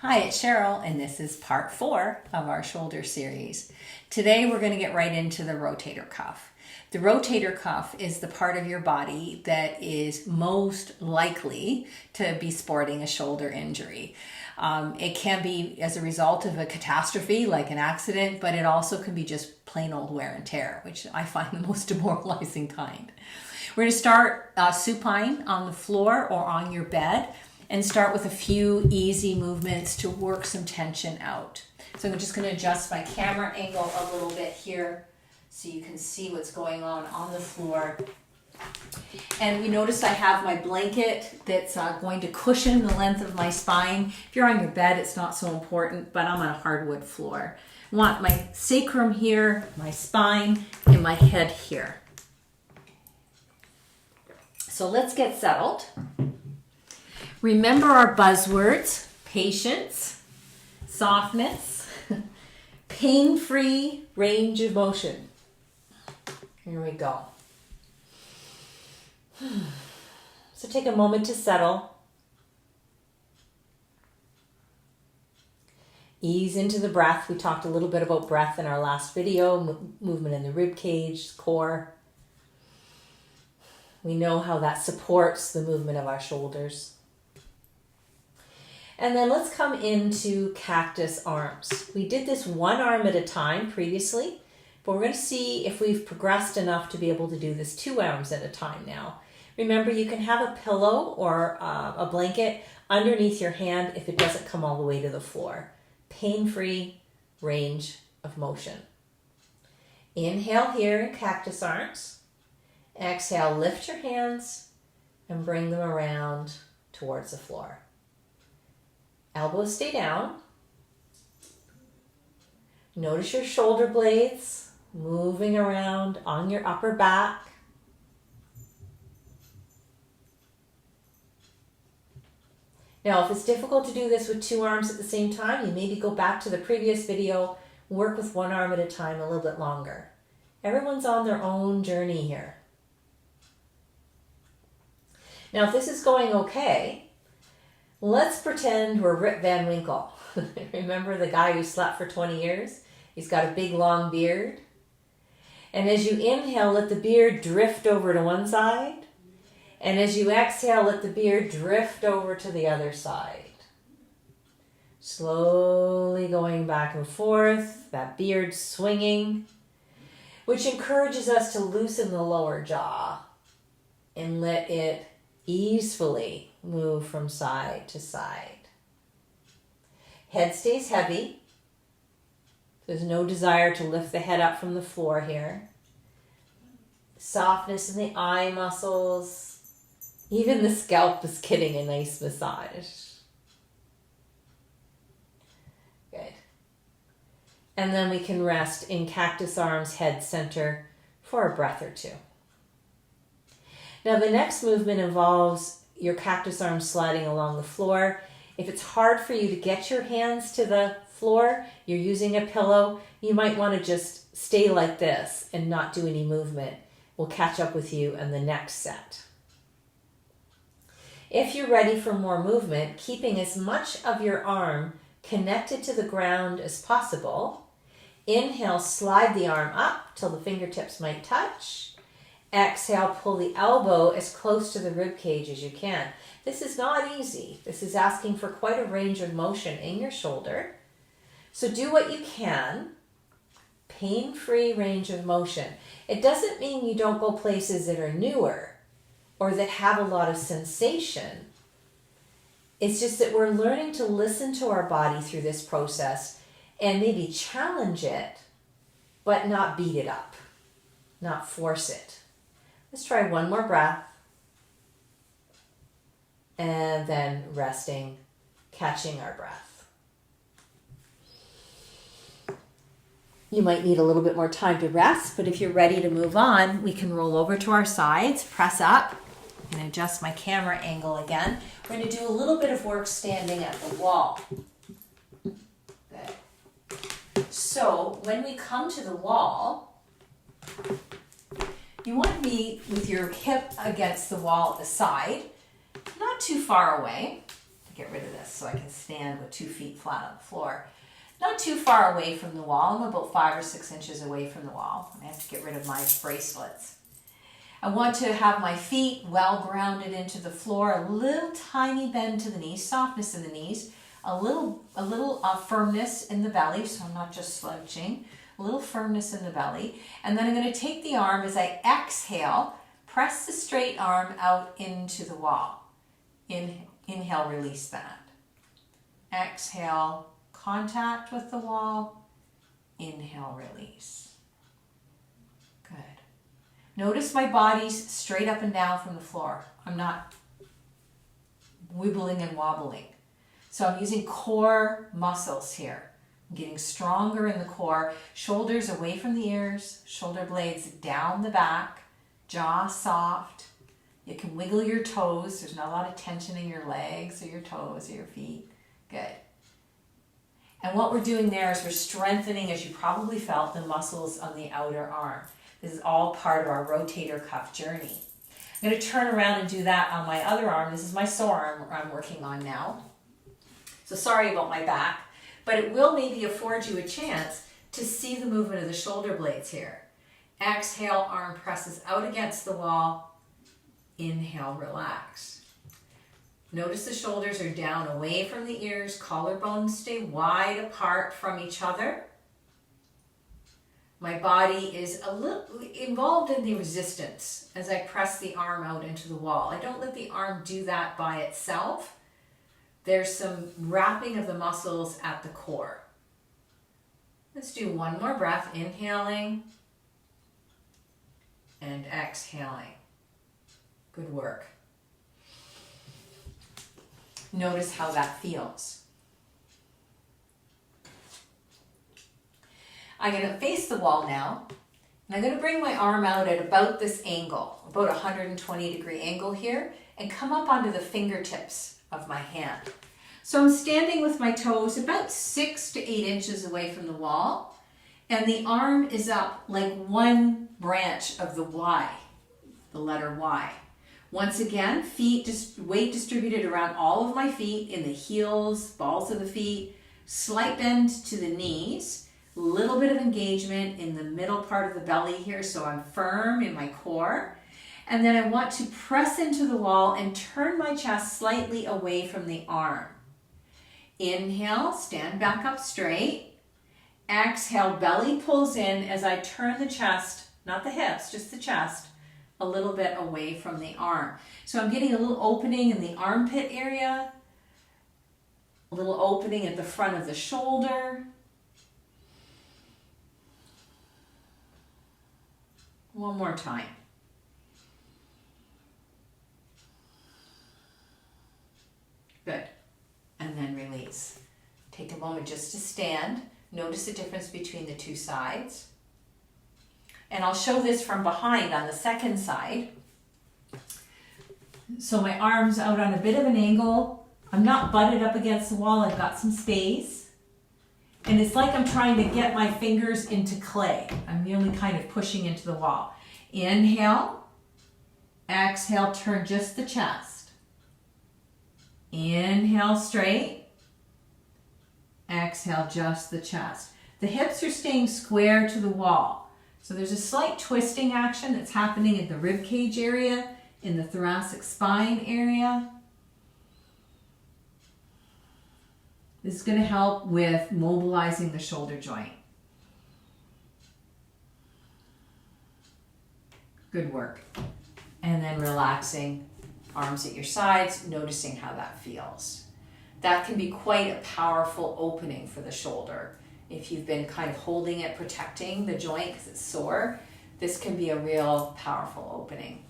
Hi, it's Cheryl, and this is part 4 of our shoulder series. Today we're going to get right into the rotator cuff. The rotator cuff is the part of your body that is most likely to be sporting a shoulder injury. It can be as a result of a catastrophe like an accident, but it also can be just plain old wear and tear, which I find the most demoralizing kind. We're going to start supine on the floor or on your bed and start with a few easy movements to work some tension out. So I'm just going to adjust my camera angle a little bit here so you can see what's going on the floor. And we notice I have my blanket that's going to cushion the length of my spine. If you're on your bed, it's not so important, but I'm on a hardwood floor. I want my sacrum here, my spine, and my head here. So let's get settled. Remember our buzzwords: patience, softness, pain-free range of motion. Here we go. So take a moment to settle. Ease into the breath. We talked a little bit about breath in our last video, movement in the rib cage, core. We know how that supports the movement of our shoulders. And then let's come into cactus arms. We did this one arm at a time previously, but we're going to see if we've progressed enough to be able to do this 2 arms at a time now. Remember, you can have a pillow or a blanket underneath your hand if it doesn't come all the way to the floor. Pain-free range of motion. Inhale here in cactus arms. Exhale, lift your hands and bring them around towards the floor. Elbows stay down. Notice your shoulder blades moving around on your upper back. Now, if it's difficult to do this with 2 arms at the same time, you maybe go back to the previous video, work with 1 arm at a time a little bit longer. Everyone's on their own journey here. Now, if this is going okay, let's pretend we're Rip Van Winkle. Remember the guy who slept for 20 years? He's got a big long beard. And as you inhale, let the beard drift over to one side. And as you exhale, let the beard drift over to the other side. Slowly going back and forth, that beard swinging, which encourages us to loosen the lower jaw and let it easefully move from side to side. Head stays heavy. There's no desire to lift the head up from the floor here. Softness in the eye muscles. Even the scalp is getting a nice massage. Good. And then we can rest in cactus arms, head center for a breath or 2. Now the next movement involves your cactus arms sliding along the floor. If it's hard for you to get your hands to the floor, you're using a pillow, you might want to just stay like this and not do any movement. We'll catch up with you in the next set. If you're ready for more movement, keeping as much of your arm connected to the ground as possible, inhale, slide the arm up till the fingertips might touch. Exhale, pull the elbow as close to the rib cage as you can. This is not easy. This is asking for quite a range of motion in your shoulder. So do what you can. Pain-free range of motion. It doesn't mean you don't go places that are newer or that have a lot of sensation. It's just that we're learning to listen to our body through this process and maybe challenge it, but not beat it up, not force it. Let's try one more breath. And then resting, catching our breath. You might need a little bit more time to rest, but if you're ready to move on, we can roll over to our sides, press up, and adjust my camera angle again. We're going to do a little bit of work standing at the wall. Good. So when we come to the wall, you want to be with your hip against the wall at the side, not too far away. get rid of this so I can stand with 2 feet flat on the floor. Not too far away from the wall. I'm about 5 or 6 inches away from the wall. I have to get rid of my bracelets. I want to have my feet well grounded into the floor, a little tiny bend to the knees, softness in the knees, a little firmness in the belly, so I'm not just slouching, a little firmness in the belly. And then I'm going to take the arm as I exhale, press the straight arm out into the wall. Inhale, release that. Exhale, contact with the wall. Inhale, release. Good. Notice my body's straight up and down from the floor. I'm not wibbling and wobbling. So I'm using core muscles here. I'm getting stronger in the core. Shoulders away from the ears, shoulder blades down the back, jaw soft. You can wiggle your toes. There's not a lot of tension in your legs or your toes or your feet. Good. And what we're doing there is we're strengthening, as you probably felt, the muscles on the outer arm. This is all part of our rotator cuff journey. I'm going to turn around and do that on my other arm. This is my sore arm I'm working on now. So sorry about my back, but it will maybe afford you a chance to see the movement of the shoulder blades here. Exhale, arm presses out against the wall. Inhale, relax. Notice the shoulders are down away from the ears, collarbones stay wide apart from each other. My body is a little involved in the resistance as I press the arm out into the wall. I don't let the arm do that by itself. There's some wrapping of the muscles at the core. Let's do one more breath, inhaling and exhaling. Good work. Notice how that feels. I'm going to face the wall now, and I'm going to bring my arm out at about this angle, about a 120-degree angle here, and come up onto the fingertips of my hand. So I'm standing with my toes about 6 to 8 inches away from the wall, and the arm is up like one branch of the Y, the letter Y. Once again, weight distributed around all of my feet, in the heels, balls of the feet, slight bend to the knees, little bit of engagement in the middle part of the belly here, so I'm firm in my core. And then I want to press into the wall and turn my chest slightly away from the arm. Inhale, stand back up straight. Exhale, belly pulls in as I turn the chest, not the hips, just the chest, a little bit away from the arm. So I'm getting a little opening in the armpit area, a little opening at the front of the shoulder. One more time. Good. And then release. Take a moment just to stand. Notice the difference between the two sides. And I'll show this from behind on the second side. So my arm's out on a bit of an angle. I'm not butted up against the wall. I've got some space. And it's like I'm trying to get my fingers into clay. I'm merely kind of pushing into the wall. Inhale. Exhale, turn just the chest. Inhale, straight. Exhale, just the chest. The hips are staying square to the wall. So there's a slight twisting action that's happening in the rib cage area, in the thoracic spine area. This is going to help with mobilizing the shoulder joint. Good work. And then relaxing, arms at your sides, noticing how that feels. That can be quite a powerful opening for the shoulder. If you've been kind of holding it, protecting the joint because it's sore, this can be a real powerful opening.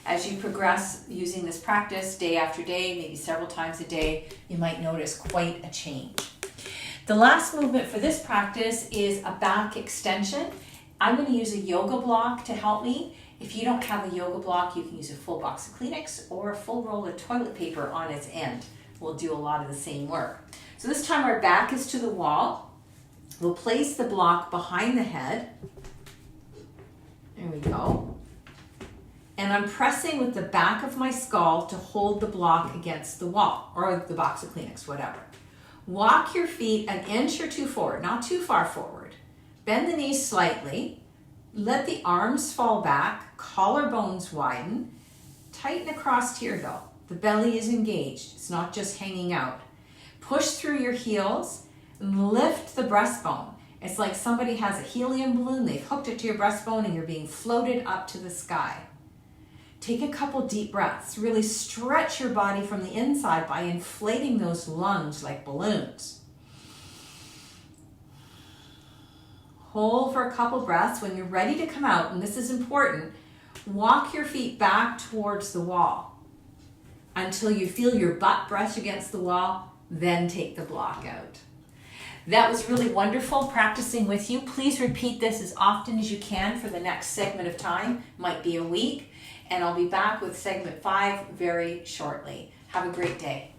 As you progress using this practice day after day, maybe several times a day, you might notice quite a change. The last movement for this practice is a back extension. I'm going to use a yoga block to help me. If you don't have a yoga block, you can use a full box of Kleenex or a full roll of toilet paper on its end. We'll do a lot of the same work. So this time our back is to the wall. We'll place the block behind the head. There we go. and I'm pressing with the back of my skull to hold the block against the wall or the box of Kleenex, whatever. Walk your feet an inch or two forward, not too far forward. Bend the knees slightly. Let the arms fall back, collarbones widen. Tighten across here though. The belly is engaged. It's not just hanging out. Push through your heels and lift the breastbone. It's like somebody has a helium balloon, they've hooked it to your breastbone and you're being floated up to the sky. Take a couple deep breaths. Really stretch your body from the inside by inflating those lungs like balloons. Hold for a couple breaths. When you're ready to come out, and this is important, walk your feet back towards the wall until you feel your butt brush against the wall, then take the block out. That was really wonderful practicing with you. Please repeat this as often as you can for the next segment of time. Might be a week, and I'll be back with segment 5 very shortly. Have a great day.